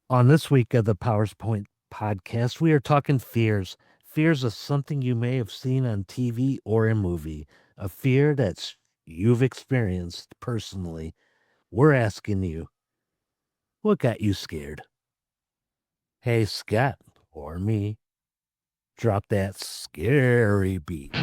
On this week of the PowersPoint podcast, we are talking fears. Fears of something you may have seen on TV or a movie, a fear that you've experienced personally. We're asking you, what got you scared? Hey, Scott, or me, drop that scary beat.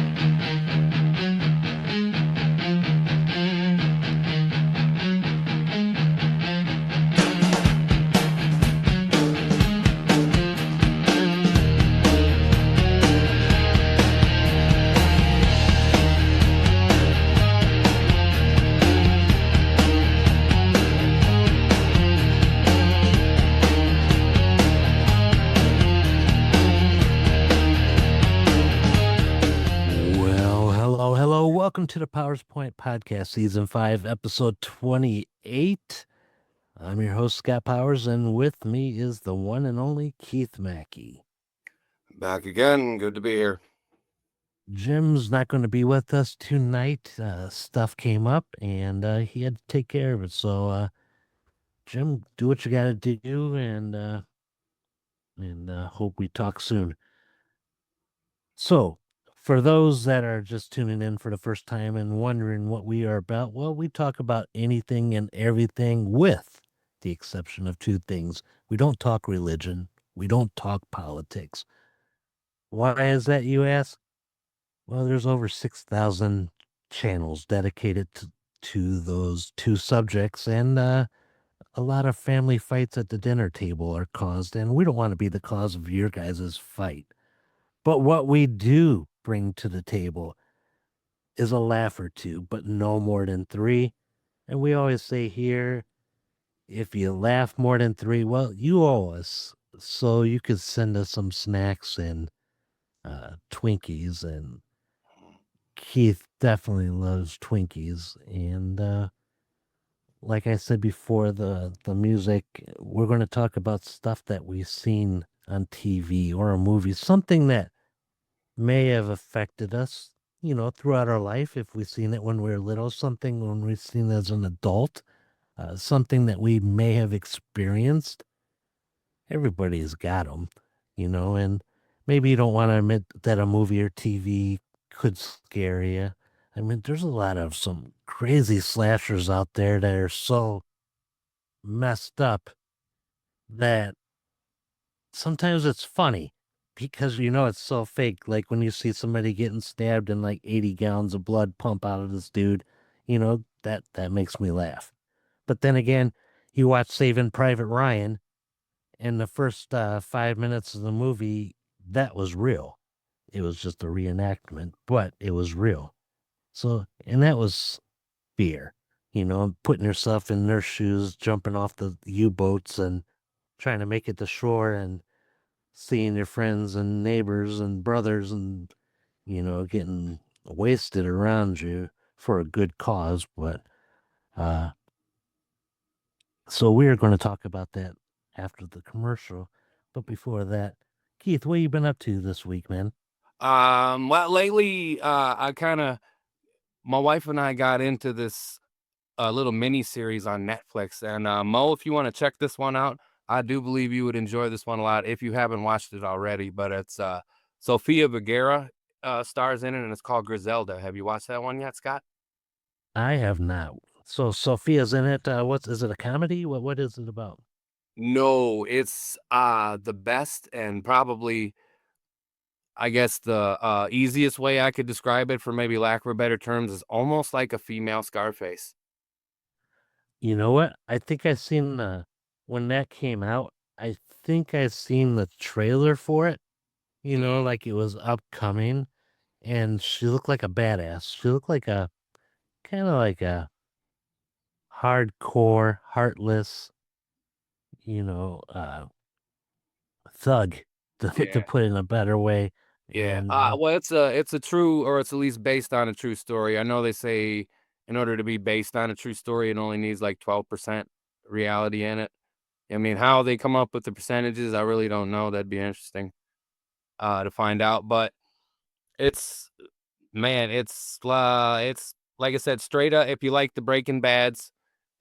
Well, hello, hello. Welcome to the PowersPoint podcast, season 5, episode 28. I'm your host, Scott Powers, and with me is the one and only Keith Mackey. Back again. Good to be here. Jim's not going to be with us tonight. Stuff came up and he had to take care of it. So, Jim, do what you got to do and hope we talk soon. So, for those that are just tuning in for the first time and wondering what we are about, well, we talk about anything and everything with the exception of two things. We don't talk religion, we don't talk politics. Why is that, you ask? Well, there's over 6,000 channels dedicated to those two subjects, and a lot of family fights at the dinner table are caused, and we don't want to be the cause of your guys' fight. But what we do bring to the table is a laugh or two, but no more than three. And we always say here, if you laugh more than three, well, you owe us. So you could send us some snacks and Twinkies, and Keith definitely loves Twinkies. And like I said before, the music, we're going to talk about stuff that we've seen on TV or a movie, something that may have affected us, throughout our life. If we've seen it when we were little, something when we've seen it as an adult, something that we may have experienced. Everybody's got them, and maybe you don't want to admit that a movie or TV could scare you. I mean, there's a lot of some crazy slashers out there that are so messed up that sometimes it's funny because it's so fake. Like when you see somebody getting stabbed and like 80 gallons of blood pump out of this dude, that makes me laugh. But then again, you watch Saving Private Ryan, and the first 5 minutes of the movie, that was real. It was just a reenactment, but it was real. So, and that was fear, putting yourself in their shoes, jumping off the U-boats and trying to make it to shore and seeing your friends and neighbors and brothers and, getting wasted around you for a good cause. But, uh, so we're going to talk about that after the commercial. But before that, Keith, what you been up to this week, man? Well, lately, my wife and I got into this little mini series on Netflix. And Mo, if you want to check this one out, I do believe you would enjoy this one a lot if you haven't watched it already. But it's Sofia Vergara stars in it, and it's called Griselda. Have you watched that one yet, Scott? I have not. So Sophia's in it. What is it? A comedy? What is it about? No, it's the best and probably, I guess, the easiest way I could describe it, for maybe lack of a better terms, is almost like a female Scarface. You know what? I think I seen when that came out. I think I seen the trailer for it. Like it was upcoming, and she looked like a badass. She looked like a kind of like a hardcore, heartless, you know, uh, thug, to Yeah. put it in a better way. Yeah. And Well, it's a true, or it's at least based on a true story. I know they say in order to be based on a true story, it only needs like 12% reality in it. I mean, how they come up with the percentages, I really don't know. That'd be interesting to find out. But it's man, it's like I said, straight up. If you like the Breaking Bads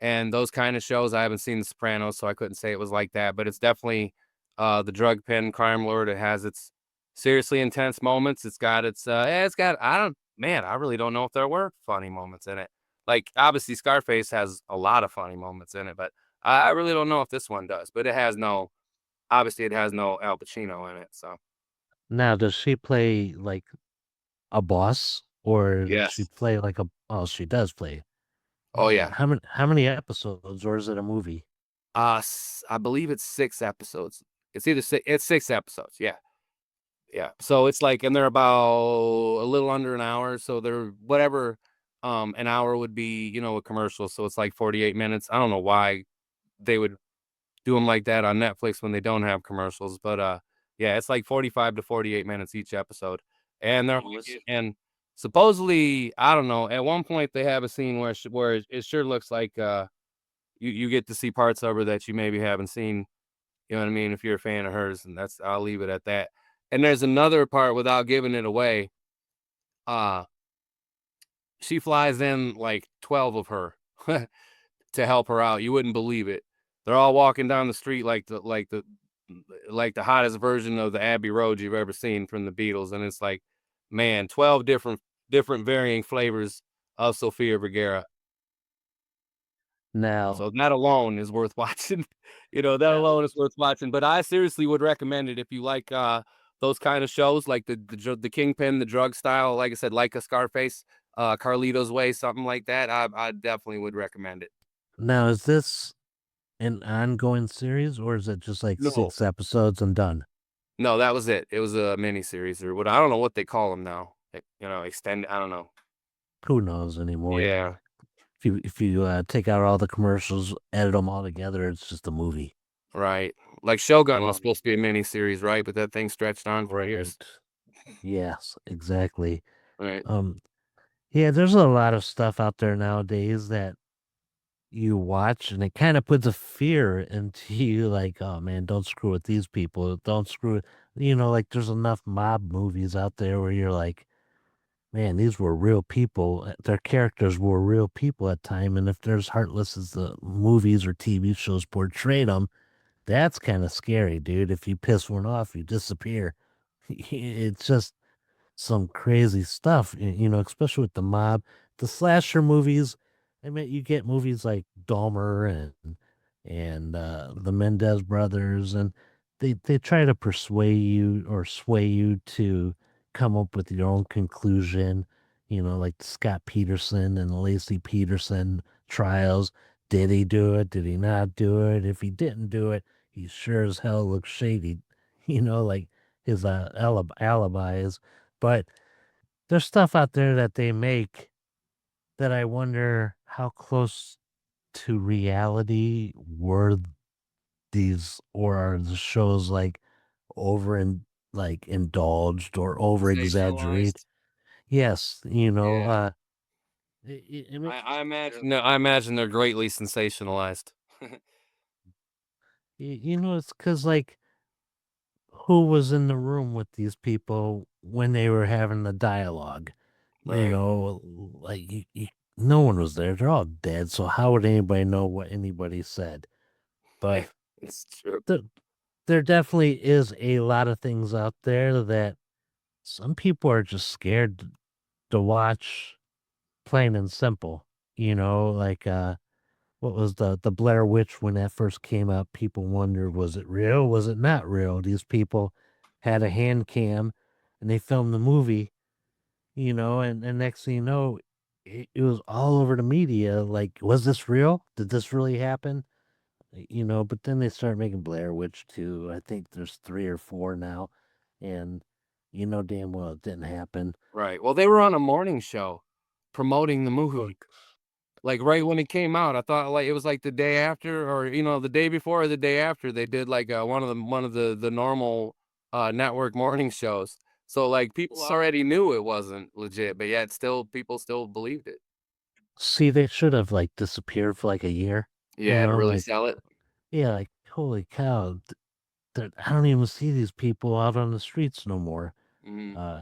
and those kind of shows. I haven't seen The Sopranos, so I couldn't say it was like that, but it's definitely the drug pen crime lord. It has its seriously intense moments. It's got I don't man, I really don't know if there were funny moments in it. Like obviously Scarface has a lot of funny moments in it, but I really don't know if this one does. But it has no obviously it has no Al Pacino in it. So Now, does she play like a boss, or does she yes. play like a? Oh, she does play. Oh yeah. How many episodes, or is it a movie? I believe it's 6 episodes. It's 6 episodes. Yeah. Yeah. So it's like, and they're about a little under an hour. So they're whatever an hour would be, a commercial. So it's like 48 minutes. I don't know why they would do them like that on Netflix when they don't have commercials, but yeah, it's like 45 to 48 minutes each episode. And they're and supposedly, I don't know, at one point they have a scene where it sure looks like you get to see parts of her that you maybe haven't seen, you know what I mean, if you're a fan of hers, and that's I'll leave it at that. And there's another part without giving it away. Uh she flies in like 12 of her to help her out. You wouldn't believe it. They're all walking down the street like the hottest version of the Abbey Road you've ever seen from the Beatles, and it's like, man, 12 different varying flavors of Sofia Vergara. Now, So that alone is worth watching. That alone is worth watching. But I seriously would recommend it if you like those kind of shows, like the Kingpin, the drug style. Like I said, like a Scarface, Carlito's Way, something like that. I definitely would recommend it. now, is this an ongoing series, or is it just like No, 6 episodes and done? no, that was it. It was a mini series or what. I don't know what they call them now. Extend. I don't know. Who knows anymore? Yeah, If you take out all the commercials, edit them all together, it's just a movie. right. Like Shogun was Well, supposed to be a mini series, right? But that thing stretched on for right. years. Yes, exactly. Right. Um, yeah, there's a lot of stuff out there nowadays that you watch and it kind of puts a fear into you, like, oh man, don't screw with these people. Don't screw like there's enough mob movies out there where you're like, man, these were real people. Their characters were real people at time. And if they're as heartless as the movies or TV shows portrayed them, that's kind of scary, dude. If you piss one off, you disappear. It's just some crazy stuff, especially with the mob. The slasher movies, I mean, you get movies like Dahmer and the Mendez brothers, and they try to persuade you or sway you to come up with your own conclusion, like the Scott Peterson and the Lacey Peterson trials. Did he do it? Did he not do it? If he didn't do it, he sure as hell looks shady, like his alibis. But there's stuff out there that they make that I wonder how close to reality were these, or are the shows like over and like indulged or over exaggerate. Sensationalized. Yes, Yeah. I mean, I imagine. No, I imagine they're greatly sensationalized. it's because like who was in the room with these people when they were having the dialogue? Right. Like no one was there. They're all dead. So how would anybody know what anybody said? But It's true. there, there definitely is a lot of things out there that some people are just scared to watch, plain and simple. Like what was the Blair Witch when that first came out? People wondered, was it real? Was it not real? These people had a hand cam and they filmed the movie, and next thing you know, it was all over the media. Like, was this real? Did this really happen? But then they started making Blair Witch 2. I think there's 3 or 4 now. And damn well it didn't happen. Right. Well, they were on a morning show promoting the Oh, movie. Like right when it came out, I thought like it was like the day after, or the day before or the day after. They did like one of the normal network morning shows. So like people already knew it wasn't legit, but yet still people still believed it. see, they should have like disappeared for like a year. Yeah, to really Like, sell it. yeah, like holy cow. I don't even see these people out on the streets no more. Mhm. Uh,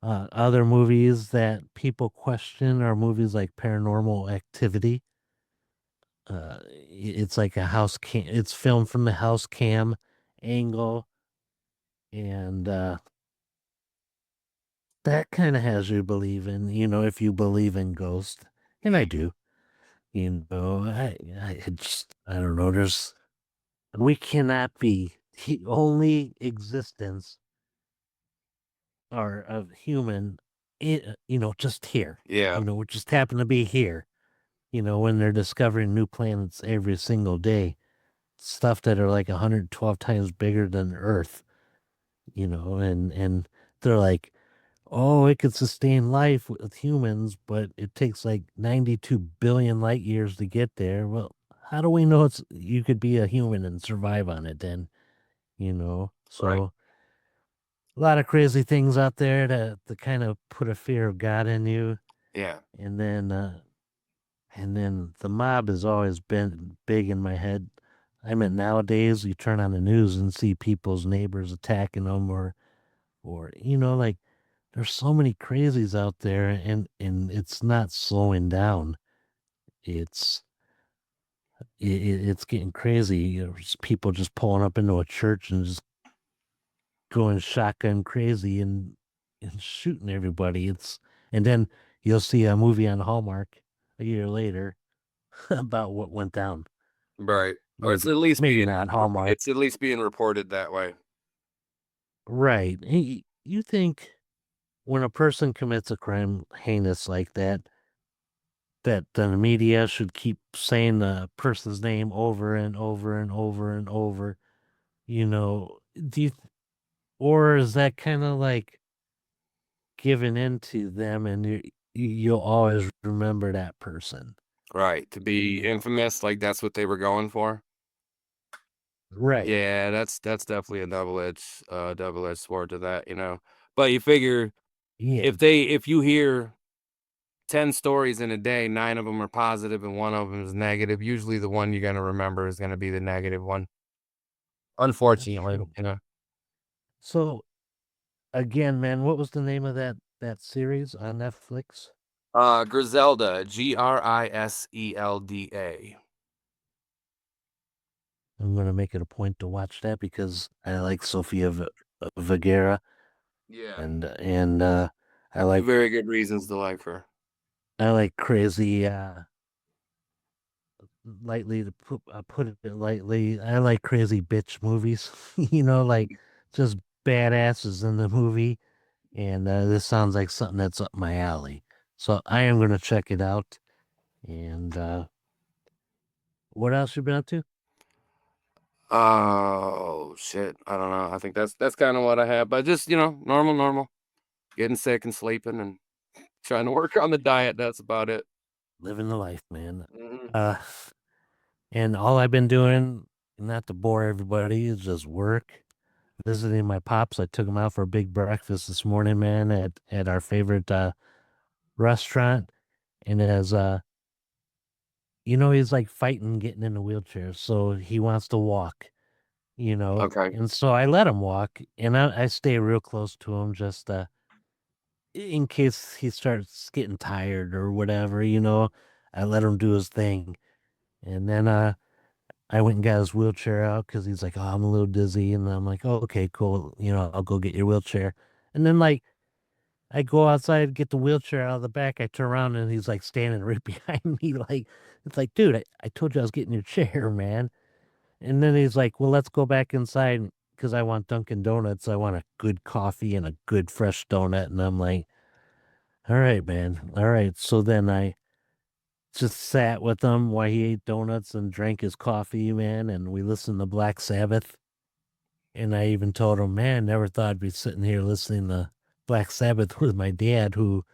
Other movies that people question are movies like Paranormal Activity. It's like a house cam. It's filmed from the house cam angle, and that kind of has you believing, if you believe in ghosts, and I do. I don't know. We cannot be the only existence or of human, just here. Yeah, We just happen to be here. When they're discovering new planets every single day, stuff that are like 112 times bigger than Earth, and they're like, oh, it could sustain life with humans, but it takes like 92 billion light years to get there. Well, how do we know you could be a human and survive on it then? right. So a lot of crazy things out there to kind of put a fear of God in you. Yeah, And then the mob has always been big in my head. I mean, nowadays you turn on the news and see people's neighbors attacking them, or like there's so many crazies out there, and it's not slowing down. It's it's getting crazy. Just people just pulling up into a church and just going shotgun crazy and shooting everybody. And then you'll see a movie on Hallmark a year later about what went down. right. Or it's Maybe at least maybe not Hallmark. it's at least being reported that way. Right. You think when a person commits a crime heinous like that, that the media should keep saying the person's name over and over and over and over, do you, or is that kind of like giving in to them, and you'll always remember that person, Right. To be you know? infamous, like that's what they were going for. Right. Yeah, that's definitely a double-edged sword to that, you know. But you figure Yeah. if you hear 10 stories in a day, 9 of them are positive and 1 of them is negative, usually the one you're gonna remember is gonna be the negative one. That's Unfortunately, true. you know. So again, man, what was the name of that series on Netflix? Griselda, Griselda. I'm gonna make it a point to watch that because I like Sofia Vergara, Yeah. and I like Very good reasons to like her. crazy, lightly to put it lightly. I like crazy bitch movies, like just badasses in the movie. And this sounds like something that's up my alley. So I am gonna check it out. And what else you been up to? Oh, shit, I don't know, I think that's kinda what I have, but just, normal, getting sick and sleeping and trying to work on the diet, that's about it. Living the life, man. Mhm. Uh, and all I've been doing, not to bore everybody, is just work. Visiting my pops. I took him out for a big breakfast this morning, man, at our favorite restaurant. And as he's like fighting getting in a wheelchair, so he wants to walk. Okay, And so I let him walk, and I stay real close to him just in case he starts getting tired or whatever. I let him do his thing, and then I went and got his wheelchair out because he's like, oh, I'm a little dizzy, and I'm like, oh, okay, cool, I'll go get your wheelchair, and then like I go outside, get the wheelchair out of the back. I turn around and he's like standing right behind me. Like, it's like, dude, I told you I was getting your chair, man. And then he's like, well, let's go back inside because I want Dunkin' Donuts. I want a good coffee and a good fresh donut. And I'm like, all right, man. All right. So then I just sat with him while he ate donuts and drank his coffee, man. And we listened to Black Sabbath. And I even told him, man, never thought I'd be sitting here listening to Black Sabbath with my dad, who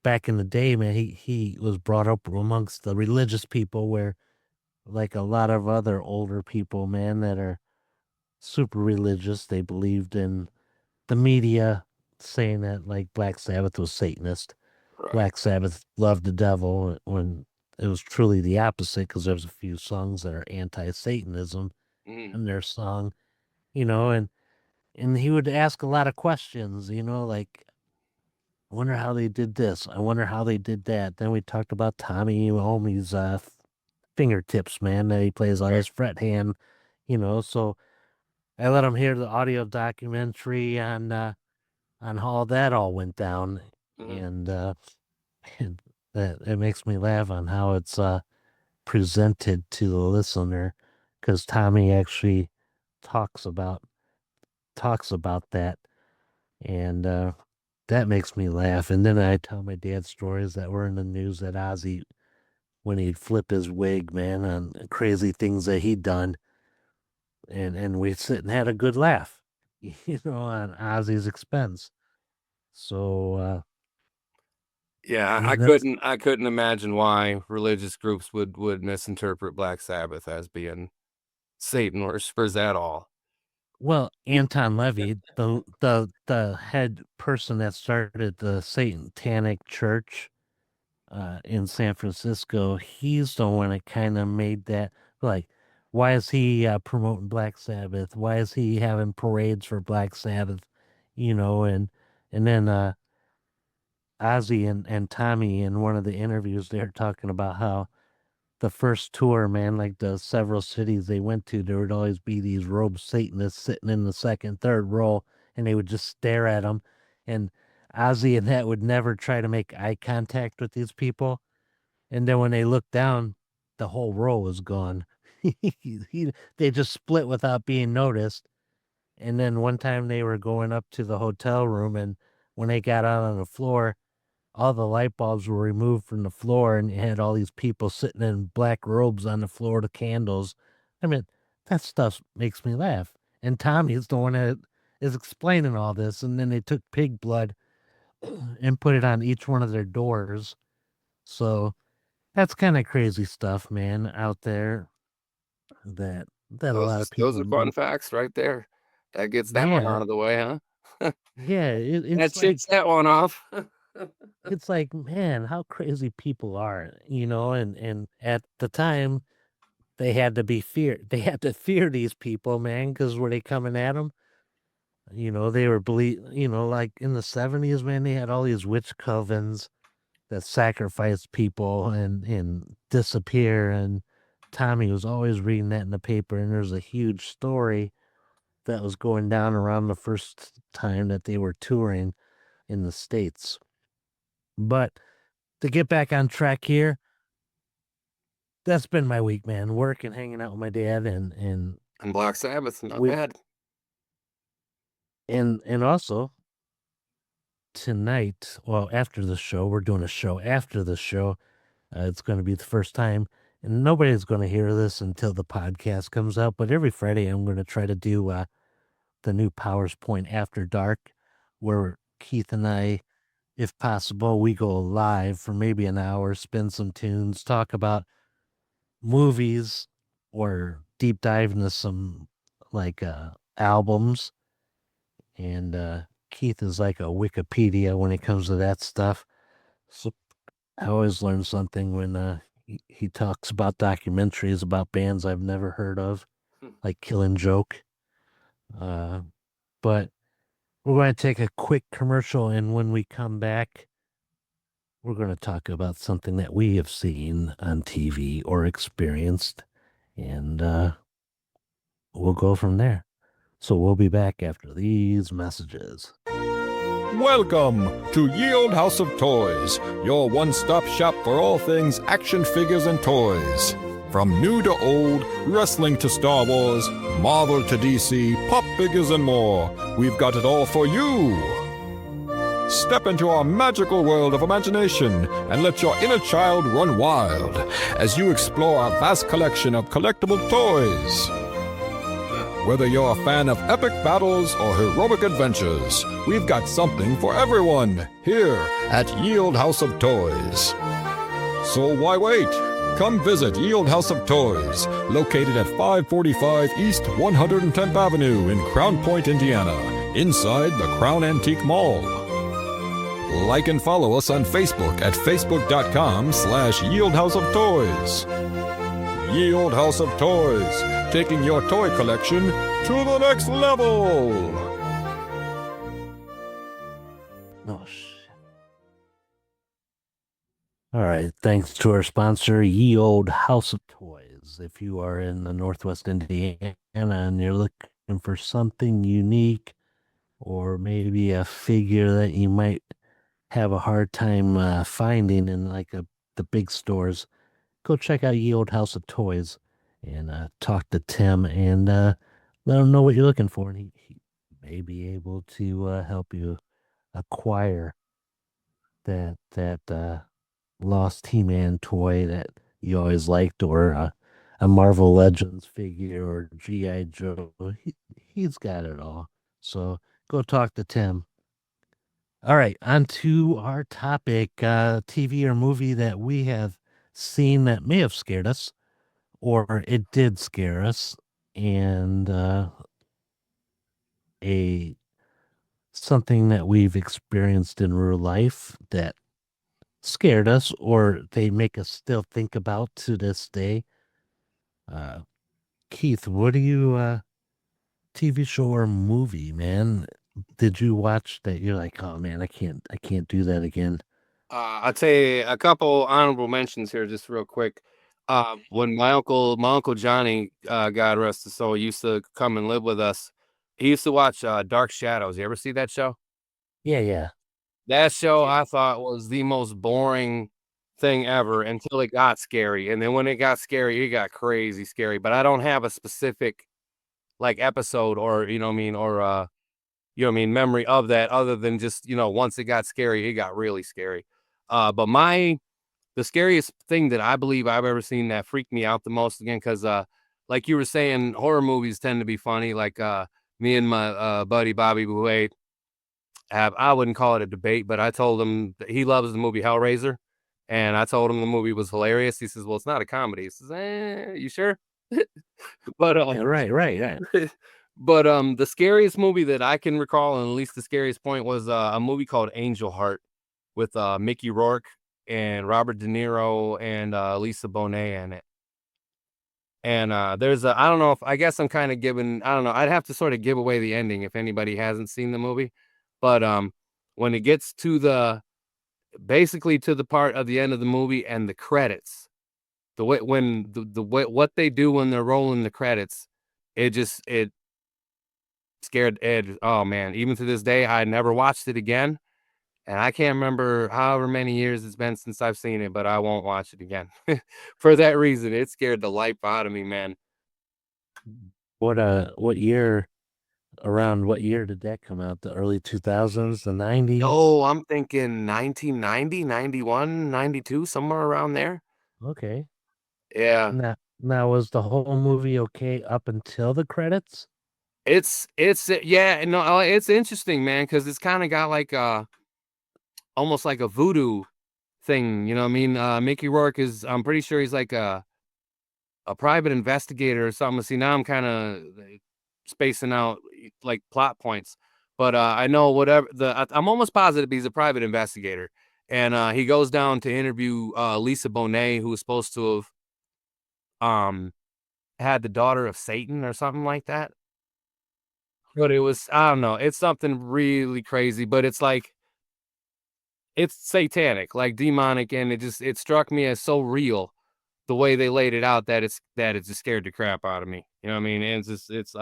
back in the day, man, he was brought up amongst the religious people where, like a lot of other older people, man, that are super religious. They believed in the media saying that like Black Sabbath was Satanist. right. Black Sabbath loved the devil when it was truly the opposite because there's a few songs that are anti-Satanism Mhm. in their song, and he would ask a lot of questions, like I wonder how they did this. I wonder how they did that. Then we talked about Tommy Iommi's fingertips, man. He plays on his fret hand, so I let him hear the audio documentary on how that all went down, Mhm. and and that it makes me laugh on how it's presented to the listener, because Tommy actually talks about talks about that, and that makes me laugh. And then I tell my dad stories that were in the news that Ozzy, when he'd flip his wig, man, on crazy things that he'd done, and we'd sit and had a good laugh, on Ozzy's expense. So Yeah, yeah, that's I couldn't imagine why religious groups would misinterpret Black Sabbath as being Satan worshippers at all. well, Anton Levy, the head person that started the Satanic Church in San Francisco, he's the one that kind of made that, like, why is he promoting Black Sabbath? Why is he having parades for Black Sabbath? And then Ozzy and Tommy, in one of the interviews, they're talking about how the first tour, man, like the several cities they went to, there would always be these robed Satanists sitting in the second, third row, and they would just stare at them. And Ozzy and that would never try to make eye contact with these people. And then when they looked down, the whole row was gone. They just split without being noticed. And then one time they were going up to the hotel room, and when they got out on the floor, all the light bulbs were removed from the floor, and you had all these people sitting in black robes on the floor, the candles. I mean, that stuff makes me laugh. And Tommy's the one that is explaining all this. And then they took pig blood and put it on each one of their doors. So that's kind of crazy stuff, man, out there that a lot of Those are fun people, facts right there. That gets that one yeah, out of the way, huh? yeah, That it's like checks that one off. man, how crazy people are, and at the time they had to be feared. They had to fear these people, man, because were they coming at them? They were like in the 70s, man, they had all these witch covens that sacrificed people and disappear. And Tommy was always reading that in the paper, and there's a huge story that was going down around the first time that they were touring in the States. But to get back on track here, that's been my week, man. Work and hanging out with my dad, and And Black Sabbath, not we bad. and also tonight, well, after the show, we're doing a show after the show. It's going to be the first time, and nobody's going to hear this until the podcast comes out. But every Friday, I'm going to try to do the new Powers Point After Dark, where Keith and I, if possible, we go live for maybe an hour, spin some tunes, talk about movies, or deep dive into some like albums. And Keith is like a Wikipedia when it comes to that stuff. So I always learn something when he talks about documentaries about bands I've never heard of, like Killing Joke. Uh, but we're going to take a quick commercial, and when we come back, we're going to talk about something that we have seen on TV or experienced, and we'll go from there. So we'll be back after these messages. Welcome to Yield House of Toys, your one-stop shop for all things action figures and toys. From new to old, wrestling to Star Wars, Marvel to DC, pop figures and more, we've got it all for you. Step into our magical world of imagination and let your inner child run wild as you explore our vast collection of collectible toys. Whether you're a fan of epic battles or heroic adventures, we've got something for everyone here at Yield House of Toys. So why wait? Come visit Yield House of Toys, located at 545 East 110th Avenue in Crown Point, Indiana, inside the Crown Antique Mall. Like and follow us on Facebook at facebook.com/Yield House of Toys. Yield House of Toys, taking your toy collection to the next level. Oh, shit. All right. Thanks to our sponsor, Ye Old House of Toys. If you are in the Northwest Indiana and you're looking for something unique or maybe a figure that you might have a hard time finding in like the big stores, go check out Ye Old House of Toys and talk to Tim and let him know what you're looking for, and he may be able to help you acquire that lost He-Man toy that you always liked, or a Marvel Legends figure, or G.I. Joe. He's got it all. So go talk to Tim. All right, on to our topic, TV or movie that we have seen that may have scared us, or it did scare us, and a something that we've experienced in real life that scared us, or they make us still think about to this day. Uh, Keith, what do you TV show or movie, man, did you watch that you're like, oh man, I can't do that again? I'd say a couple honorable mentions here, just real quick. When my uncle Johnny, God rest his soul, used to come and live with us. He used to watch Dark Shadows. You ever see that show? Yeah, yeah. That show I thought was the most boring thing ever until it got scary. And then when it got scary, it got crazy scary. But I don't have a specific like episode or you know what I mean or you know what I mean memory of that other than just, once it got scary, it got really scary. But the scariest thing that I believe I've ever seen that freaked me out the most again, because like you were saying, horror movies tend to be funny. Like me and my buddy Bobby Bouet I wouldn't call it a debate, but I told him that he loves the movie Hellraiser, and I told him the movie was hilarious. He says, "Well, it's not a comedy." He says, "You sure?" But Yeah, right, right, right. but the scariest movie that I can recall, and at least the scariest point, was a movie called Angel Heart with Mickey Rourke and Robert De Niro and Lisa Bonet in it. And there's I don't know if I guess I'm kind of giving I don't know I'd have to sort of give away the ending if anybody hasn't seen the movie, but when it gets to the basically to the part of the end of the movie and the credits, the way when the way what they do when they're rolling the credits, it scared Ed. Oh man, even to this day, I never watched it again, and I can't remember however many years it's been since I've seen it, but I won't watch it again for that reason. It scared the life out of me, man. What year, around what year did that come out? The early 2000s, the 90s? Oh, I'm thinking 1990, 91, 92, somewhere around there. Okay. Yeah. Now was the whole movie okay up until the credits? Yeah, no, it's interesting, man, because it's kind of got like almost like a voodoo thing, you know what I mean? Mickey Rourke is I'm pretty sure he's like a private investigator or something. See, now I'm kind of spacing out like plot points, but I know whatever I'm almost positive he's a private investigator, and he goes down to interview Lisa Bonet, who was supposed to have um had the daughter of Satan or something like that. But it was I don't know, it's something really crazy, but it's like it's satanic, like demonic, and it struck me as so real the way they laid it out that it just scared the crap out of me. You know what I mean? And it's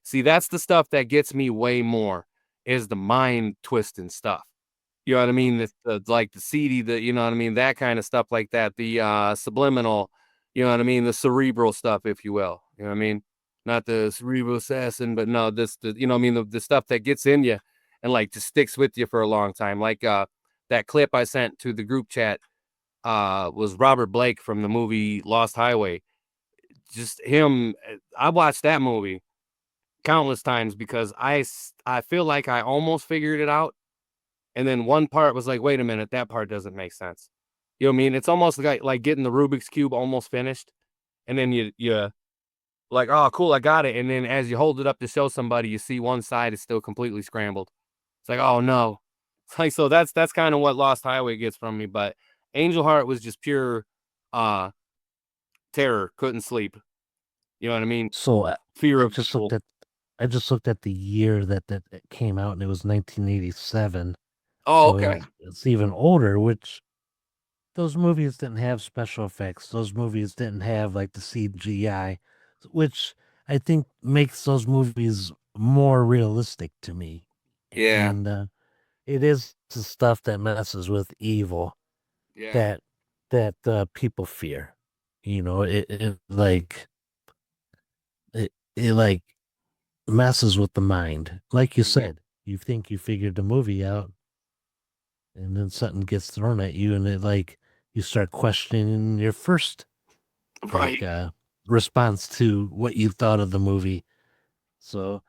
see that's the stuff that gets me way more is the mind twisting stuff. You know what I mean? Like the seedy, you know what I mean, that kind of stuff like that. The subliminal, you know what I mean, the cerebral stuff, if you will. You know what I mean? Not the cerebral assassin, but no, you know what I mean, the stuff that gets in you and like just sticks with you for a long time. Like that clip I sent to the group chat was Robert Blake from the movie Lost Highway. Just him. I watched that movie countless times because I feel like I almost figured it out, and then one part was like, wait a minute, that part doesn't make sense. You know what I mean? It's almost like getting the Rubik's cube almost finished, and then you like, oh cool, I got it, and then as you hold it up to show somebody, you see one side is still completely scrambled. It's like, oh no. It's like so that's kind of what Lost Highway gets from me, but Angel Heart was just pure uh terror, couldn't sleep. You know what I mean? So Fear I of just looked people. at I just looked at the year that it came out, and it was 1987. Oh, So okay. it's even older, which those movies didn't have special effects. Those movies didn't have like the CGI, which I think makes those movies more realistic to me. Yeah, And it is the stuff that messes with evil yeah. that people fear. It like it like messes with the mind. Like you Mhm. said, you think you figured the movie out, and then something gets thrown at you, and it like you start questioning your first like Right. response to what you thought of the movie. So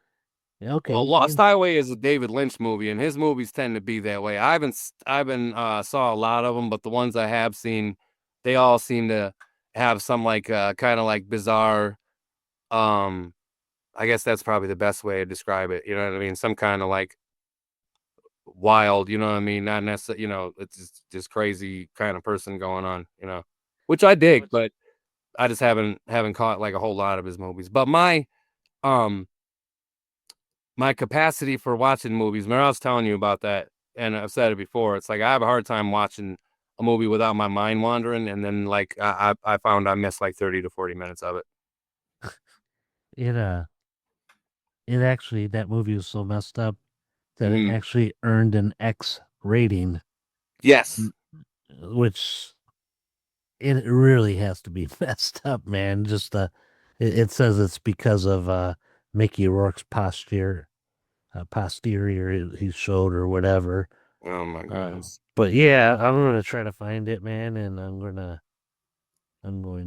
yeah, Well, okay, Lost Highway is a David Lynch movie, and his movies tend to be that way. I haven't saw a lot of them, but the ones I have seen, they all seem to have some like kind of like bizarre. Um, I guess that's probably the best way to describe it. You know what I mean? Some kind of like wild. You know what I mean? Not necessarily. You know, it's just crazy kind of person going on. You know, which I dig, but I just haven't caught like a whole lot of his movies. But um my capacity for watching movies. Remember, I was telling you about that, and I've said it before. It's like I have a hard time watching a movie without my mind wandering, and then like I found I missed like 30 to 40 minutes of it. it it actually that movie was so messed up that it Mhm. actually earned an X rating, Yes. which it really has to be messed up, man. Just it says it's because of Mickey Rourke's posterior he showed or whatever. Oh my goodness. But yeah, I'm gonna try to find it, man, and I'm going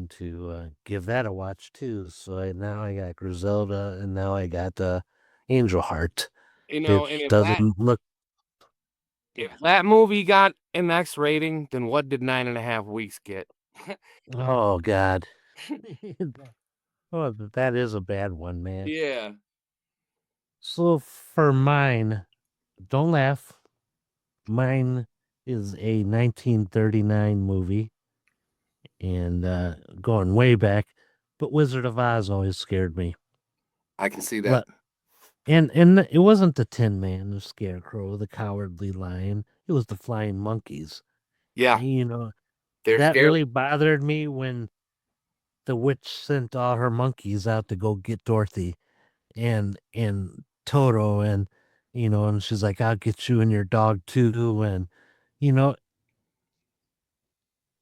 to give that a watch too. So now I got Griselda, and now I got Angel Heart, You know, and which doesn't look. if that movie got an X rating, then what did 9.5 weeks get? Oh God. Oh, that is a bad one, man. Yeah. So for mine, don't laugh. Mine is a 1939 movie, and going way back. But Wizard of Oz always scared me. I can see that. But and it wasn't the Tin Man, the Scarecrow, the Cowardly Lion. It was the Flying Monkeys. Yeah, And, they're that scary. really bothered me when the witch sent all her monkeys out to go get Dorothy and Toto, and she's like, "I'll get you and your dog too." And you know,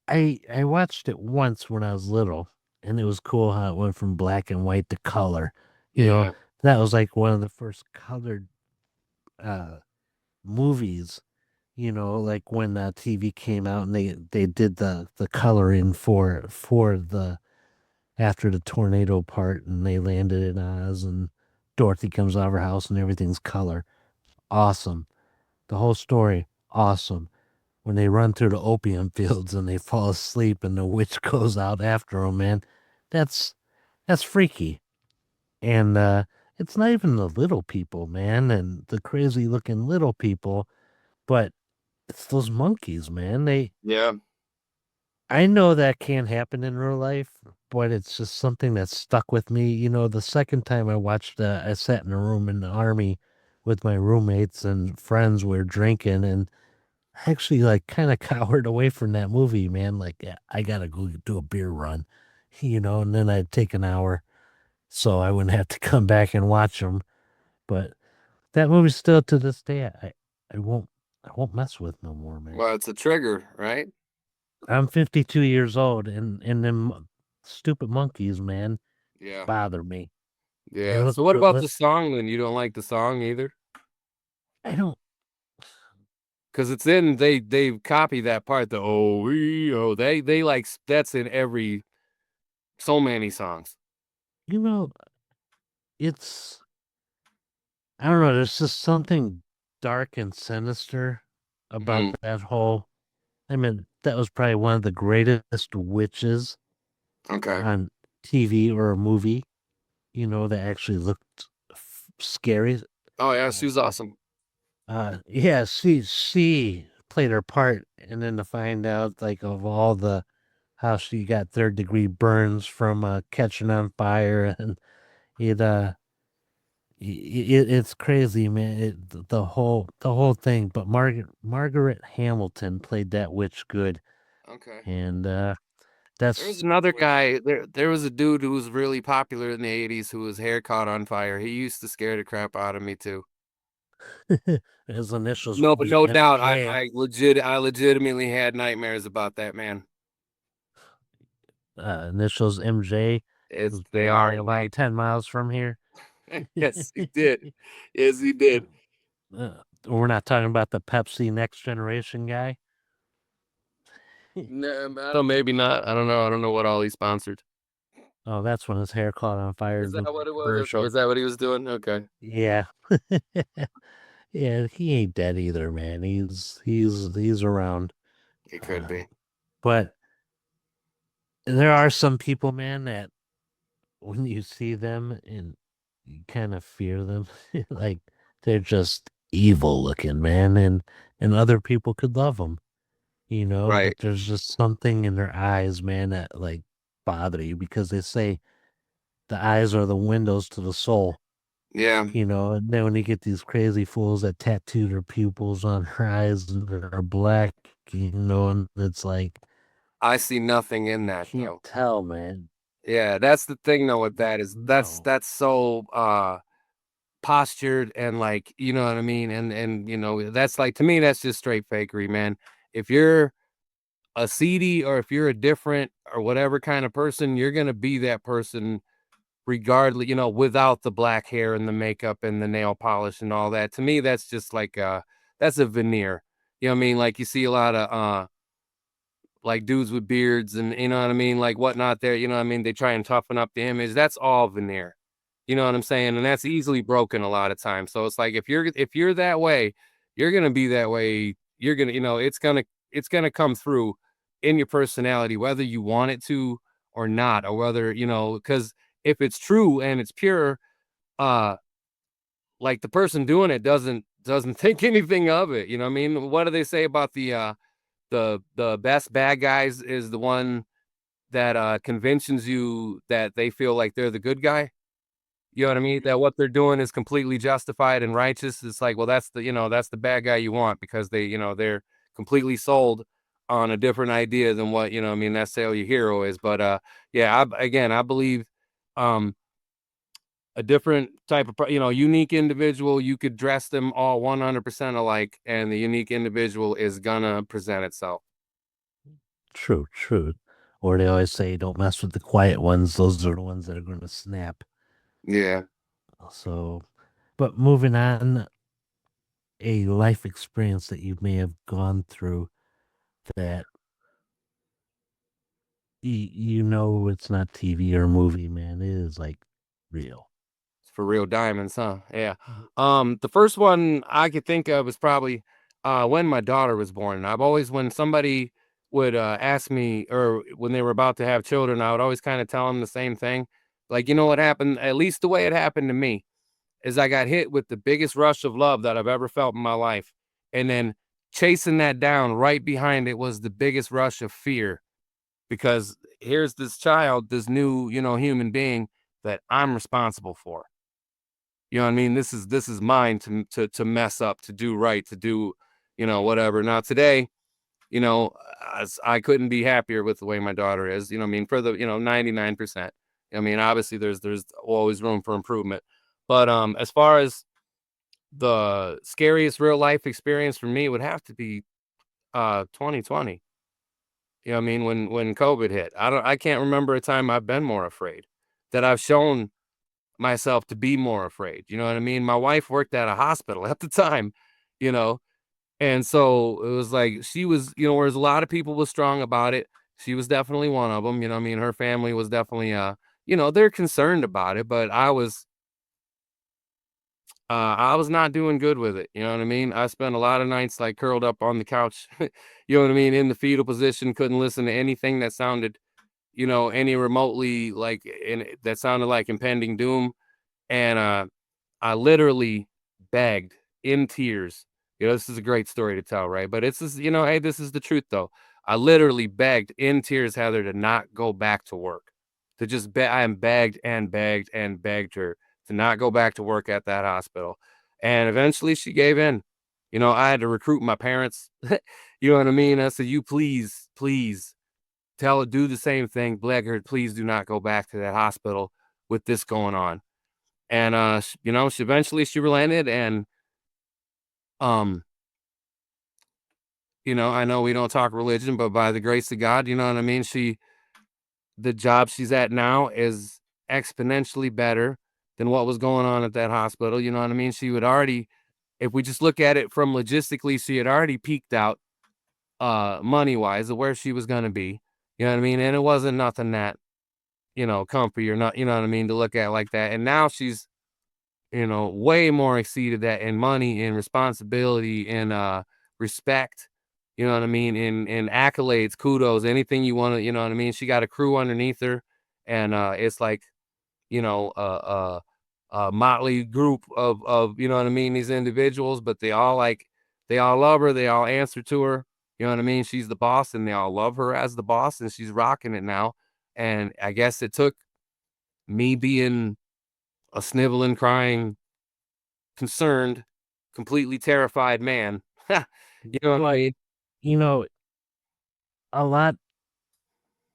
I watched it once when I was little, and it was cool how it went from black and white to color. You know, Yeah. that was like one of the first colored uh movies. Like when TV came out and they did the coloring for the after the tornado part, and they landed in Oz, and Dorothy comes out of her house and everything's color. Awesome. The whole story, awesome. When they run through the opium fields and they fall asleep and the witch goes out after them, man, that's that's freaky. And it's not even the little people, man, and the crazy looking little people, but it's those monkeys, man. Yeah. I know that can happen in real life, but it's just something that stuck with me. The second time I watched, I sat in a room in the army with my roommates and friends. We were drinking, and I actually like kind of cowered away from that movie, man. Like, "Yeah, I gotta go do a beer run, and then I'd take an hour so I wouldn't have to come back and watch them. But that movie still to this day, I won't I won't mess with no more, man. Well, it's a trigger, right? I'm 52 years old, and them stupid monkeys, man, Yeah. bother me. They Yeah. look So what good. about the song then? You don't like the song either? I don't, Because it's in they copy that part, the oh we oh they like that's in every so many songs. you know, it's I don't know. There's just something dark and sinister about Mhm. that whole. I mean, that was probably one of the greatest witches Okay. on TV or a movie. That actually looked scary. Oh yeah, Uh, she was awesome. yeah, she played her part, and then to find out like of all the how she got third-degree burns from catching on fire, and it it's crazy, man. The whole thing. But Margaret Hamilton played that witch good. Okay. And There was that's another guy. There was a dude who was really popular in the '80s who was hair caught on fire. He used to scare the crap out of me too. his initials No, would but be no doubt, MJ. I legitimately had nightmares about that man. Initials MJ was They born are only about like, 10 miles from here. yes, he did. Yes, he did. We're not talking about the Pepsi Next Generation guy. No, I don't. Maybe not. I don't know. I don't know what all he sponsored. Oh, that's when his hair caught on fire Is in the that what it was? Okay. commercial. Is that what he was doing? Okay. Yeah. Yeah, he ain't dead either, man. He's around. It could be. But there are some people, man, that when you see them and you kind of fear them, like they're just evil looking, man, and other people could love them, Right. but there's just something in their eyes, man, that like bother you because they say the eyes are the windows to the soul. Yeah. And then when you get these crazy fools that tattoo their pupils on their eyes and they're black, and it's like, I see nothing in that can't though. tell, man. Yeah, that's the thing though with that is No. that's so postured and like, you know what I mean? And that's like to me that's just straight fakery, man. If you're a seedy or if you're a different or whatever kind of person, you're gonna be that person regardless, without the black hair and the makeup and the nail polish and all that. To me, that's just like that's a veneer. You know what I mean? Like you see a lot of like dudes with beards and you know what I mean, like whatnot there, you know what I mean? They try and toughen up the image. That's all veneer. You know what I'm saying? And that's easily broken a lot of times. So it's like if you're that way, you're gonna be that way. You're gonna, it's gonna come through in your personality, whether you want it to or not, or whether, because if it's true and it's pure, uh, like the person doing it doesn't think anything of it. You know what I mean? What do they say about the best bad guys is the one that convinces you that they feel like they're the good guy. You know what I mean? That what they're doing is completely justified and righteous. It's like, well, that's the bad guy you want because they're completely sold on a different idea than what, I mean, that's how your hero is. But yeah, I believe um a different type of unique individual, you could dress them all 100% alike and the unique individual is gonna present itself. True, true. Or they always say, don't mess with the quiet ones. Those are the ones that are going to snap. Yeah. So, but moving on, a life experience that you may have gone through that it's not TV or movie, man. It is like real. For real diamonds, huh? Yeah. The first one I could think of was probably when my daughter was born. And I've always, when somebody would ask me, or when they were about to have children, I would always kind of tell them the same thing. Like, you know what happened? At least the way it happened to me is I got hit with the biggest rush of love that I've ever felt in my life. And then chasing that down right behind it was the biggest rush of fear because here's this child, this new, human being that I'm responsible for. You know what I mean? This is mine to mess up, to do right, to do, whatever. Now today, as I couldn't be happier with the way my daughter is. You know what I mean? For the 99%. I mean, obviously there's always room for improvement. But as far as the scariest real life experience for me would have to be 2020. You know what I mean? When COVID hit. I can't remember a time I've been more afraid, that I've shown myself to be more afraid. You know what I mean? My wife worked at a hospital at the time, you know, and so it was like she was, whereas a lot of people was strong about it. She was definitely one of them. You know what I mean? Her family was definitely, they're concerned about it, but I was not doing good with it. You know what I mean? I spent a lot of nights like curled up on the couch, you know what I mean, in the fetal position, couldn't listen to anything that sounded, any remotely like that sounded like impending doom. And I literally begged in tears. This is a great story to tell, right? But it's just, hey, this is the truth though. I literally begged in tears, Heather, to not go back to work. To just I am begged and begged and begged her to not go back to work at that hospital. And eventually she gave in. I had to recruit my parents. You know what I mean? I said, you please, please do the same thing. Blackguard, please do not go back to that hospital with this going on. And, she eventually she relented. And, um, I know we don't talk religion, but by the grace of God, you know what I mean? The job she's at now is exponentially better than what was going on at that hospital. You know what I mean? She would already, if we just look at it from logistically, she had already peaked out money wise of where she was going to be. You know what I mean? And it wasn't nothing that, comfy or not, you know what I mean, to look at like that. And now she's, way more exceeded that in money and responsibility and respect, you know what I mean, in accolades, kudos, anything you want to, you know what I mean. She got a crew underneath her, and it's like, a motley group of you know what I mean, these individuals, but they all love her, they all answer to her, you know what I mean. She's the boss, and they all love her as the boss, and she's rocking it now. And I guess it took me being a sniveling, crying, concerned, completely terrified man. You know what I But, mean? you know, a lot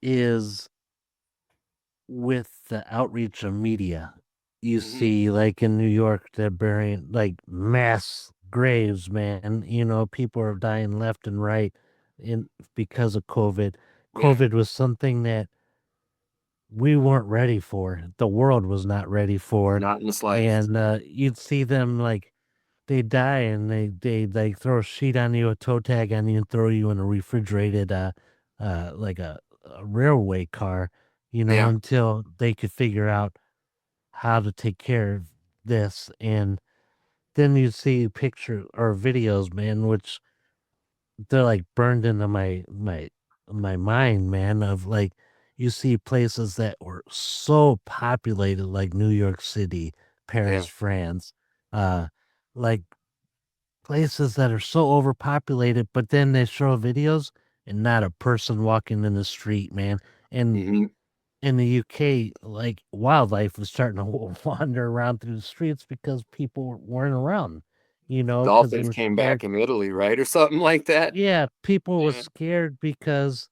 is with the outreach of media. You Mhm. see, like in New York, they're burying like mass graves, man. People are dying left and right in because of COVID. Yeah, COVID was something that we weren't ready for. The world was not ready for. not in the slightest. And you'd see them like they die and they like throw a sheet on you, a toe tag on you, and throw you in a refrigerated like a railway car, Yeah. until they could figure out how to take care of this. And then you see picture or videos, man, which they're like burned into my mind, man, of like you see places that were so populated like New York City, Paris, Yeah. France, uh like places that are so overpopulated, but then they show videos and not a person walking in the street, man. And Mhm. in the UK, like wildlife was starting to wander around through the streets because people weren't around, because they Dolphins were came scared. back in Italy, right, or something like that? Yeah, people were Yeah. scared because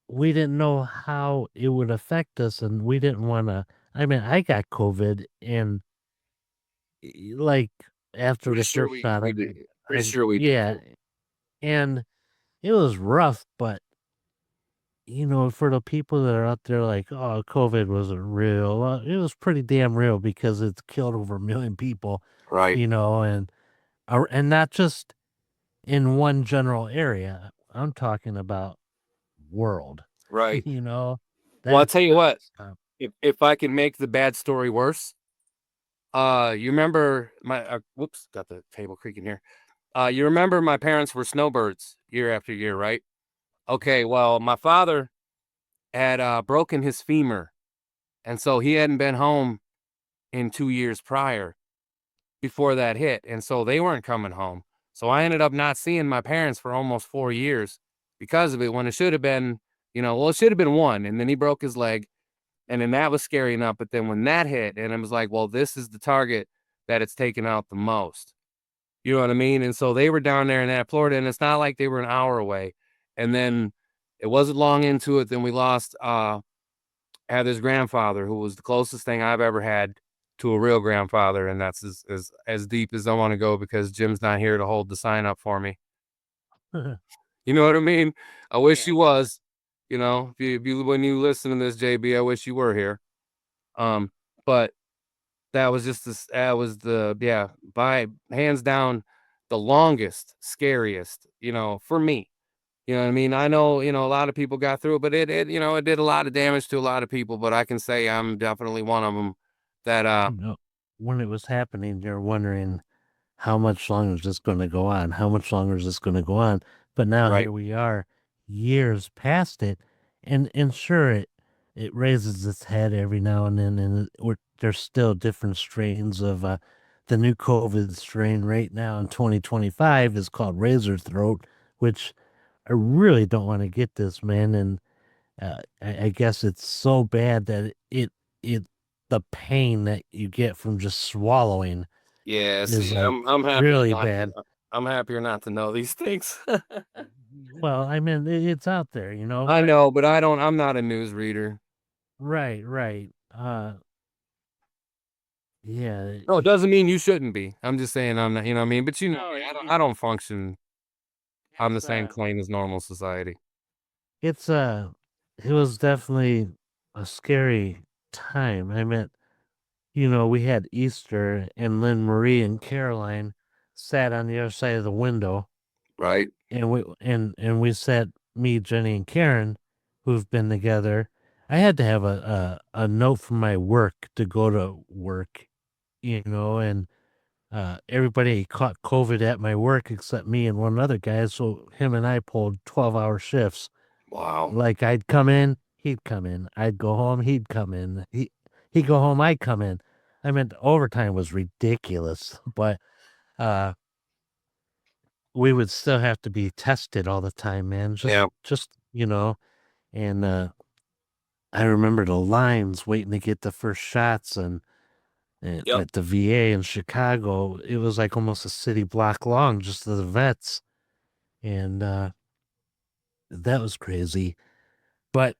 we didn't know how it would affect us, and we didn't want to. I mean, I got COVID, and like after Pretty the sure first shot, we did. Pretty I sure we did yeah, too. and it was rough, but for the people that are out there like, "Oh, COVID wasn't real," it was pretty damn real because it's killed over 1,000,000 people, Right. and not just in one general area. I'm talking about world, Right. you know? Well, I'll That's tell you what, uh, if I can make the bad story worse, you remember my whoops, got the table creaking here. You remember my parents were snowbirds year after year, right? Okay, well, my father had broken his femur, and so he hadn't been home in 2 years prior before that hit, and so they weren't coming home. So I ended up not seeing my parents for almost 4 years because of it, when it should have been, well, it should have been 1, and then he broke his leg, and then that was scary enough. But then when that hit, and it was like, well, this is the target that it's taken out the most. You know what I mean? And so they were down there in that Florida, and it's not like they were an hour away. And then it wasn't long into it, then we lost had his grandfather, who was the closest thing I've ever had to a real grandfather, and that's as deep as I want to go because Jim's not here to hold the sign up for me. You know what I mean? I wish he was. When you listen to this, JB, I wish you were here. But that was just this. That was by hands down, the longest, scariest. For me. You know what I mean? I know, a lot of people got through it, but it did a lot of damage to a lot of people. But I can say I'm definitely one of them that you know, when it was happening, you're wondering how much longer is this going to go on? How much longer is this going to go on? But now right, here we are, years past it, and sure, it raises its head every now and then, and there's still different strains of the new COVID strain right now in 2025 is called razor throat, which I really don't want to get this, man. And I guess it's so bad that it the pain that you get from just swallowing Yeah, is see, like I'm happier really not to bad. know. I'm happier not to know these things. Well, I mean, it's out there, you know. I know, but I'm not a news reader. Right, right. Yeah, No, it doesn't mean you shouldn't be. I'm just saying I'm not, you know what I mean? But you know no, me, I don't function on the it's same plane as normal society. it's it was definitely a scary time. I mean, you know, we had Easter and Lynn Marie and Caroline sat on the other side of the window Right? and we sat me, Jenny and Karen, who've been together. I had to have a note from my work to go to work, you know, and everybody caught COVID at my work except me and one other guy, so him and I pulled 12-hour shifts. Wow. Like I'd come in, he'd come in. I'd go home, he'd come in. He'd go home, I'd come in. I mean, overtime was ridiculous, but uh, we would still have to be tested all the time, man. Yeah. Just you know, and I remember the lines waiting to get the first shots, and Yep. at the VA in Chicago, it was like almost a city block long, just to the vets, and that was crazy. But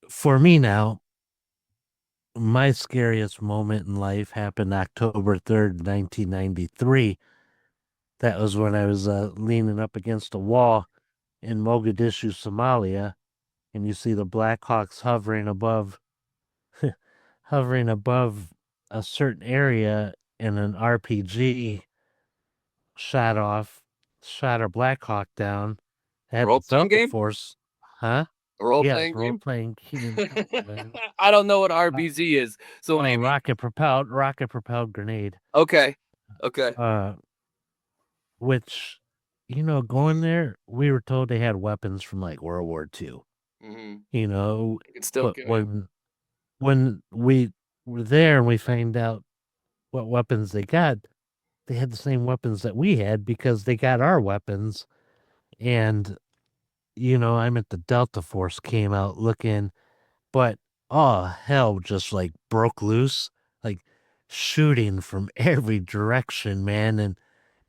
for me now, my scariest moment in life happened October 3rd, 1993. That was when I was leaning up against a wall in Mogadishu, Somalia, and you see the Black Hawks hovering above a certain area, and an RPG shot off, shot a Black Hawk down. A Had role the playing Delta game? Force, huh? A role Yes, playing role game? playing game, man. I don't know what Uh, RBZ is. So name it. rocket propelled grenade. Okay. Okay. Uh, which, you know, going there, we were told they had weapons from like World War II. Mm-hmm. You know, It can still but kill you. when we were there and we find out what weapons they had the same weapons that we had because they got our weapons. And you know, I meant the Delta Force came out looking, but oh hell, just like broke loose, like shooting from every direction, man.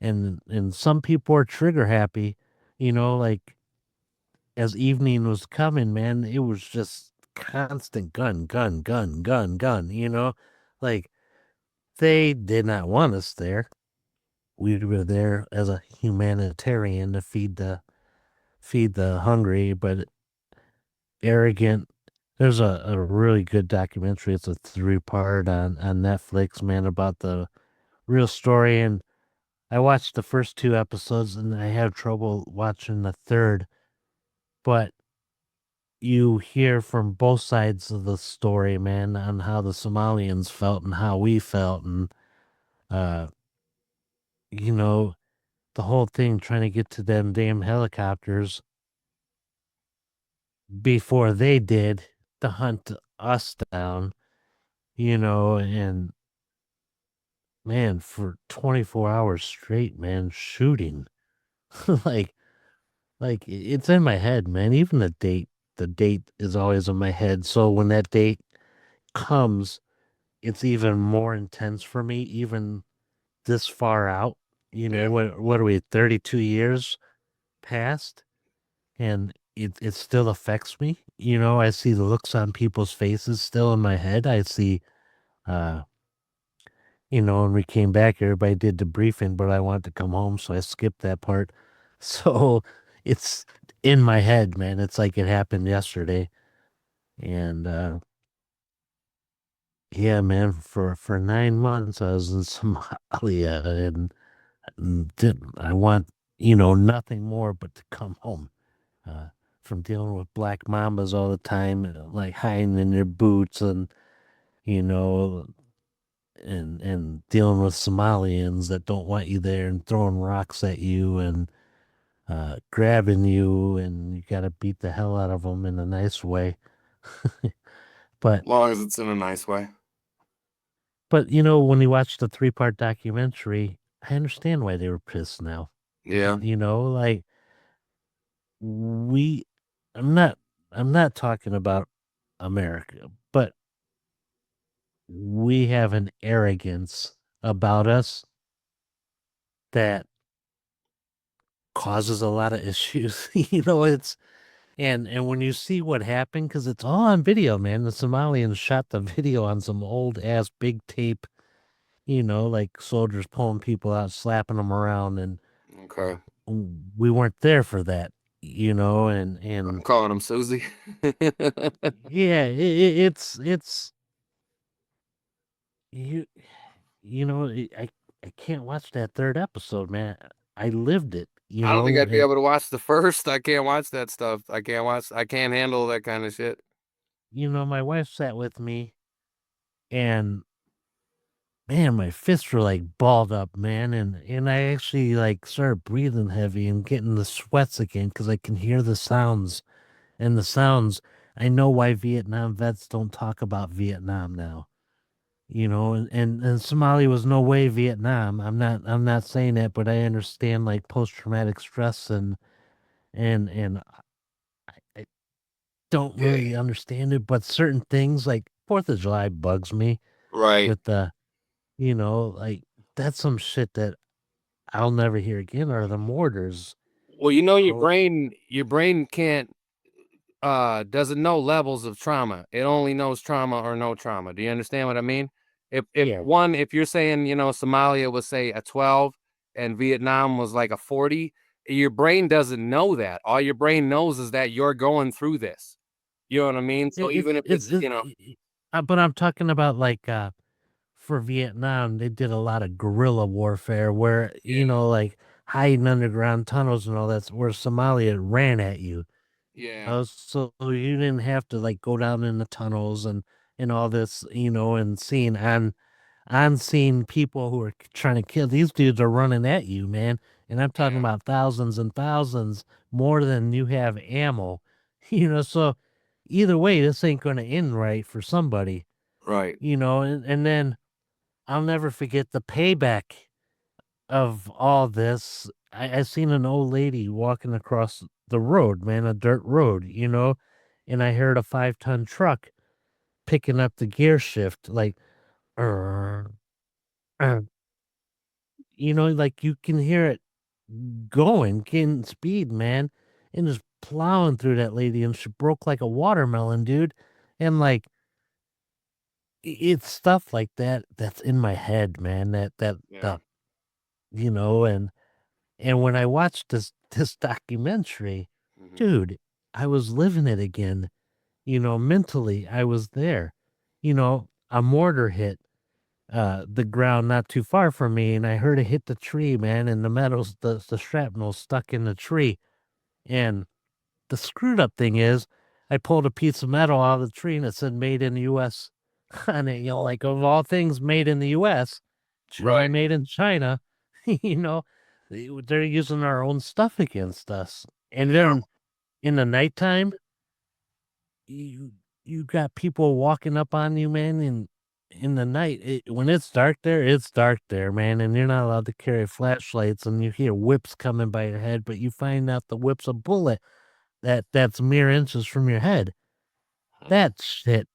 And some people are trigger happy, you know, like as evening was coming, man, it was just constant gun, gun, gun, gun, gun, you know, like they did not want us there. We were there as a humanitarian to feed the hungry, but arrogant. There's a really good documentary. It's a three-part on Netflix, man, about the real story. And I watched the first two episodes and I have trouble watching the third. But you hear from both sides of the story, man, on how the Somalians felt and how we felt. And, uh, you know, the whole thing trying to get to them damn helicopters before they did to hunt us down, you know, and man, for 24 hours straight, man, shooting. like it's in my head, man. Even the date is always in my head. So when that date comes, it's even more intense for me, even this far out. You know, Yeah. what are we, 32 years past? And it still affects me. You know, I see the looks on people's faces still in my head. I see uh you know, when we came back, everybody did the briefing, but I wanted to come home, so I skipped that part. So it's in my head, man. It's like it happened yesterday. And yeah, man, for 9 months I was in Somalia and I want, you know, nothing more but to come home. Uh, from dealing with black mambas all the time, like hiding in their boots and, you know, and dealing with Somalians that don't want you there and throwing rocks at you and grabbing you, and you got to beat the hell out of them in a nice way. but As long as it's in a nice way. but you know, when you watch the three-part documentary, I understand why they were pissed now. Yeah. You know, like we, I'm not I'm not talking about America, but we have an arrogance about us that causes a lot of issues. It's and when you see what happened, because it's all on video, man. The Somalians shot the video on some old ass big tape, like soldiers pulling people out, slapping them around, and Okay. we weren't there for that, and I'm calling him Susie. yeah, it's you I can't watch that third episode, man. I lived it, I don't think I'd be and able to watch the first. I can't watch that stuff. I can't handle that kind of shit. my wife sat with me, and man, my fists were like balled up, man, and I actually like started breathing heavy and getting the sweats again because I can hear the sounds, and the sounds. I know why Vietnam vets don't talk about Vietnam now. And Somalia was no way Vietnam. I'm not saying that, but I understand like post traumatic stress and I don't Yeah. really understand it, but certain things like Fourth of July bugs me Right. with like that's some shit that I'll never hear again are the mortars. Well, your Oh brain can't doesn't know levels of trauma. It only knows trauma or no trauma. Do you understand what I mean? yeah, If you're saying, Somalia was say a 12 and Vietnam was like a 40, your brain doesn't know that. All your brain knows is that you're going through this. You know what I mean? So even if but I'm talking about like for Vietnam, they did a lot of guerrilla warfare where, like hiding underground tunnels and all that, where Somalia ran at you. yeah, So you didn't have to like go down in the tunnels and all this, and seeing on people who are trying to kill these dudes are running at you, man. And I'm talking yeah, about thousands and thousands more than you have ammo, so either way, this ain't going to end right for somebody, right. and then I'll never forget the payback of all this. I seen an old lady walking across the road, man, a dirt road, and I heard a 5-ton truck picking up the gear shift, like, "Arr, arr," like you can hear it going, getting speed, man, and just plowing through that lady, and she broke like a watermelon, dude. And like, it's stuff like that that's in my head, man. Yeah. And when I watched this documentary, Mhm. dude, I was living it again. Mentally, I was there. A mortar hit the ground not too far from me, and I heard it hit the tree, man, and the shrapnel stuck in the tree. And the screwed up thing is, I pulled a piece of metal out of the tree and it said "Made in the U.S." on it. Like of all things, made in the U.S. Should I Right. made in China? you know, they're using our own stuff against us. And Yeah. then in the nighttime, you you got people walking up on you, man. In the night, when it's dark there, man, and you're not allowed to carry flashlights, and you hear whips coming by your head, but you find out the whip's a bullet that's mere inches from your head. That shit,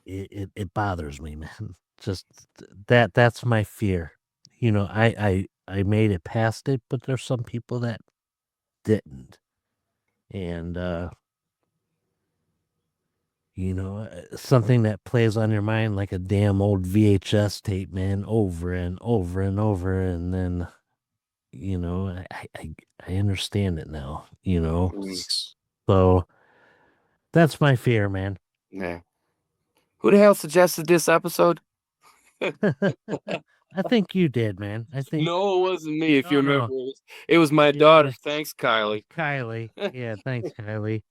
it bothers me, man. Just that's my fear. I made it past it, but there's some people that didn't. And something that plays on your mind like a damn old VHS tape, man, over and over and over, and then I understand it now. Mm, So that's my fear, man. yeah. Who the hell suggested this episode? I think you did, man. I think No, it wasn't me. If you no, remember, no, it was my daughter. yeah, Thanks, Kylie. Kylie. Yeah, thanks, Kylie.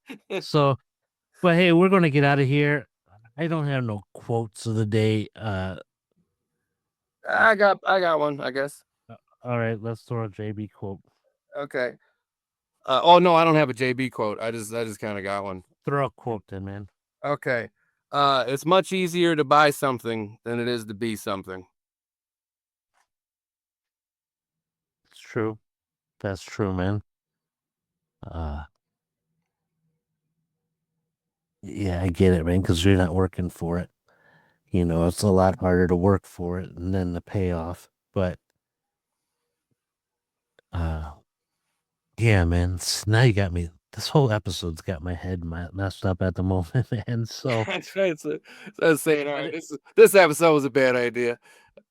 So, but hey, we're gonna get out of here. I don't have no quotes of the day. I got one. I guess. All right, let's throw a JB quote. Okay. Oh no, I don't have a JB quote. I just kind of got one. Throw a quote then, man. Okay. It's much easier to buy something than it is to be something. It's true. That's true, man. Uh, yeah, I get it, man, because you're not working for it. It's a lot harder to work for it and then the payoff. But Yeah, man. Now you got me. This whole episode's got my head messed up at the moment, man. So That's right. So I was saying, all right, this episode was a bad idea.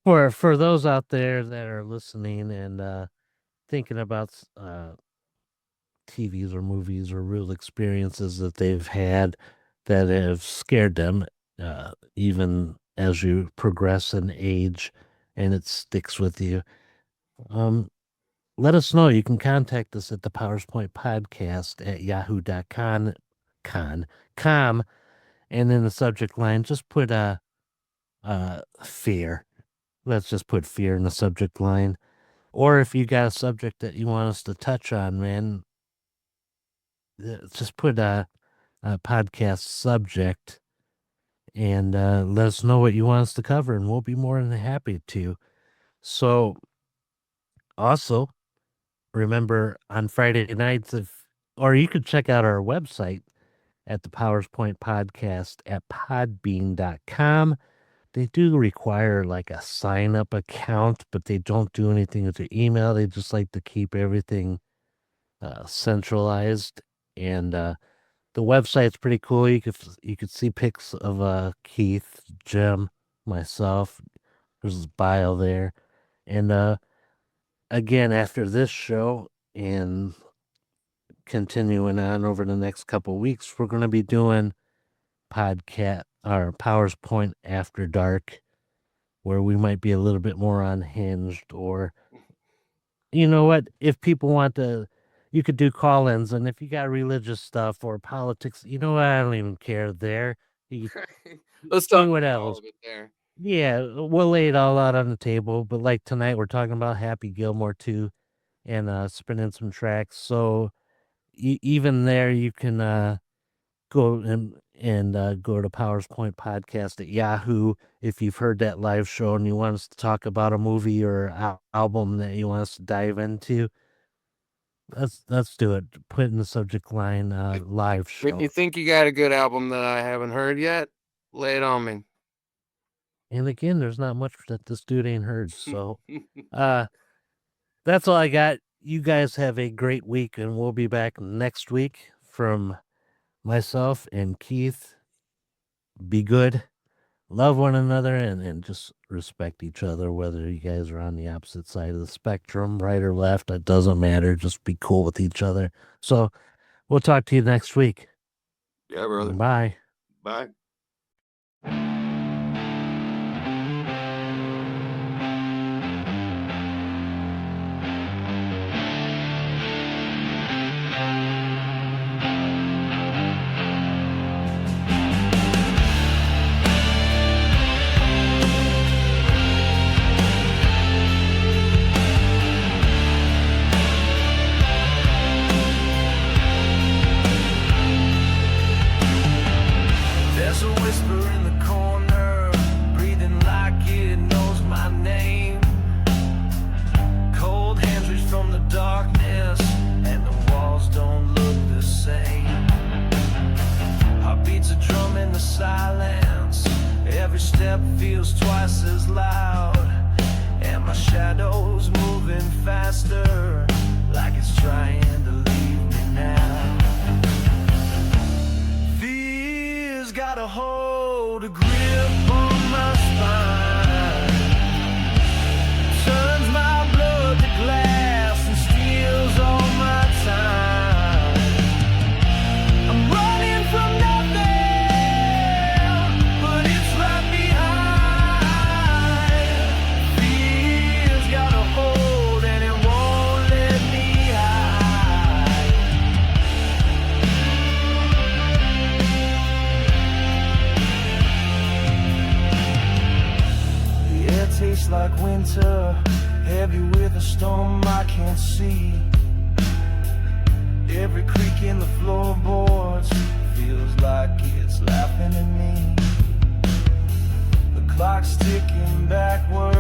for those out there that are listening and thinking about TVs or movies or real experiences that they've had that have scared them, even as you progress in age, and it sticks with you. Um, Let us know. You can contact us at the powerspointpodcast at yahoo.com, and in the subject line, just put fear. Let's just put fear in the subject line. Or if you got a subject that you want us to touch on, man, just put a podcast subject and let us know what you want us to cover, and we'll be more than happy to. So, also, remember on Friday nights, or you could check out our website at the PowersPoint Podcast at podbean.com. They do require like a sign up account, but they don't do anything with your email. They just like to keep everything centralized. And the website's pretty cool. You could see pics of Keith, Jim, myself. There's his bio there. And again, after this show and continuing on over the next couple weeks, we're going to be doing podcast or Powers Point After Dark, where we might be a little bit more unhinged. Or, you know what, if people want to, you could do call-ins, and if you got religious stuff or politics, you know what, I don't even care there. You Let's do talk what about all else. of it there. Yeah, we'll lay it all out on the table. But like tonight, we're talking about Happy Gilmore too, and spinning some tracks. So even there, you can go and go to Powers Point Podcast at Yahoo if you've heard that live show and you want us to talk about a movie or album that you want us to dive into. Let's do it. Put in the subject line live When show. you think you got a good album that I haven't heard yet, lay it on me. And again, there's not much that this dude ain't heard. So that's all I got. You guys have a great week, and we'll be back next week. From myself and Keith, be good, love one another, and just respect each other, whether you guys are on the opposite side of the spectrum, right or left. It doesn't matter. Just be cool with each other. So we'll talk to you next week. Yeah, brother. Bye. Bye. There's a whisper in the corner, breathing like it knows my name. Cold hands reach from the darkness, and the walls don't look the same. Heartbeats a drum in the silence, every step feels twice as loud. And my shadow's moving faster, like it's trying to leave me now. Fear's got a hold, a grip on my spine, turns my blood to glass and steals all my time. I'm running from nothing, but it's right behind. Fear's got a hold and it won't let me hide. The air tastes like winter, heavy with a storm I can't see. Every creak in the floorboards feels like it's laughing at me. The clock's ticking backwards.